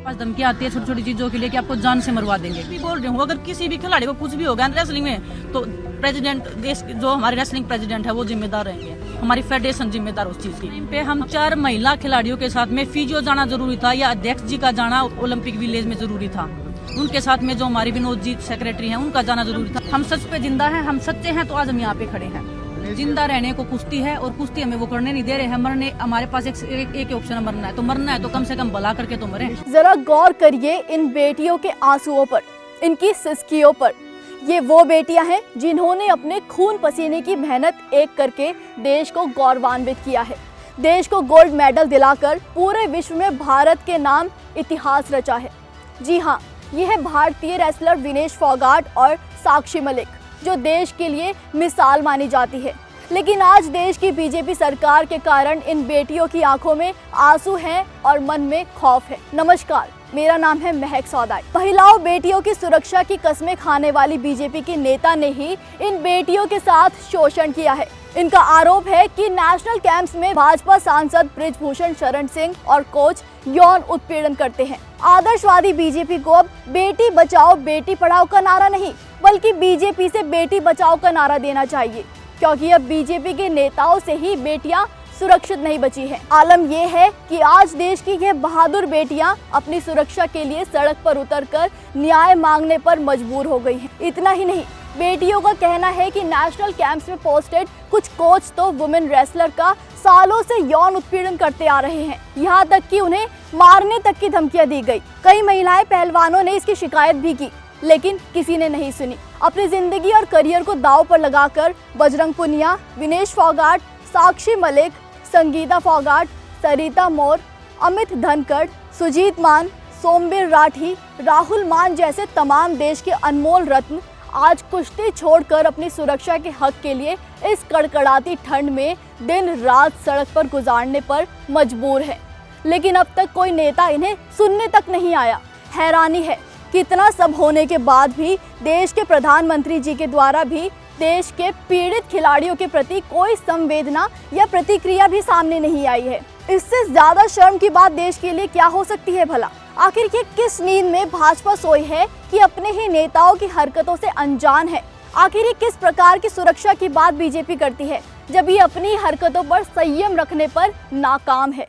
पास धमकी आती है छोटी छोटी चीजों के लिए कि आपको जान से मरवा देंगे। भी बोल रही हूँ, अगर किसी भी खिलाड़ी को कुछ भी होगा रेसलिंग में तो प्रेसिडेंट देश जो हमारे रेसलिंग प्रेसिडेंट है वो जिम्मेदार रहेंगे, हमारी फेडरेशन जिम्मेदार उस चीज की। पे हम 4 महिला खिलाड़ियों के साथ में फिजियो जाना जरूरी था या अध्यक्ष जी का जाना ओलंपिक विलेज में जरूरी था। उनके साथ में जो हमारी विनोद जी सेक्रेटरी हैं उनका जाना जरूरी था। हम सच पे जिंदा हैं, हम सच्चे हैं, तो आज हम यहाँ पे खड़े हैं। जिंदा रहने को कुश्ती है और कुश्ती हमें वो करने नहीं दे रहे हैं। मरने हमारे पास एक ऑप्शन है, मरना है। तो मरना है तो कम से कम भला करके तो मरे। जरा गौर करिए इन बेटियों के आंसुओं पर, इनकी सिसकियों पर। ये वो बेटियां हैं जिन्होंने अपने खून पसीने की मेहनत एक करके देश को गौरवान्वित किया है, देश को गोल्ड मेडल दिलाकर पूरे विश्व में भारत के नाम इतिहास रचा है। जी हाँ, ये है भारतीय रेसलर विनेश फोगाट और साक्षी मलिक, जो देश के लिए मिसाल मानी जाती है। लेकिन आज देश की बीजेपी सरकार के कारण इन बेटियों की आंखों में आंसू हैं और मन में खौफ है। नमस्कार, मेरा नाम है महक सौदाई। महिलाओं बेटियों की सुरक्षा की कस्में खाने वाली बीजेपी के नेता ने ही इन बेटियों के साथ शोषण किया है। इनका आरोप है कि नेशनल कैंप्स में भाजपा सांसद बृजभूषण शरण सिंह और कोच यौन उत्पीड़न करते हैं। आदर्शवादी बीजेपी को अब बेटी बचाओ बेटी पढ़ाओ का नारा नहीं, बल्कि बीजेपी से बेटी बचाओ का नारा देना चाहिए, क्योंकि अब बीजेपी के नेताओं से ही बेटियां सुरक्षित नहीं बची हैं। आलम यह है कि आज देश की यह बहादुर बेटियां अपनी सुरक्षा के लिए सड़क पर उतरकर न्याय मांगने पर मजबूर हो गई हैं। इतना ही नहीं, बेटियों का कहना है कि नेशनल कैंप्स में पोस्टेड कुछ कोच तो वुमेन रेसलर का सालों से यौन उत्पीड़न करते आ रहे हैं। यहाँ तक कि उन्हें मारने तक की धमकियां दी गई। कई महिलाएं पहलवानों ने इसकी शिकायत भी की, लेकिन किसी ने नहीं सुनी। अपनी जिंदगी और करियर को दांव पर लगाकर बजरंग पुनिया, विनेश फोगाट, साक्षी मलिक, संगीता फोगाट, सरिता मोर, अमित धनखड़, सुजीत मान, सोमवीर राठी, राहुल मान जैसे तमाम देश के अनमोल रत्न आज कुश्ती छोड़कर अपनी सुरक्षा के हक के लिए इस कड़कड़ाती ठंड में दिन रात सड़क पर गुजारने पर मजबूर है। लेकिन अब तक कोई नेता इन्हें सुनने तक नहीं आया। हैरानी है कि इतना सब होने के बाद भी देश के प्रधानमंत्री जी के द्वारा भी देश के पीड़ित खिलाड़ियों के प्रति कोई संवेदना या प्रतिक्रिया भी सामने नहीं आई है। इससे ज्यादा शर्म की बात देश के लिए क्या हो सकती है भला? आखिर ये किस नींद में भाजपा सोई है कि अपने ही नेताओं की हरकतों से अनजान है? आखिर ये किस प्रकार की सुरक्षा की बात बीजेपी करती है जब ये अपनी हरकतों पर संयम रखने पर नाकाम है?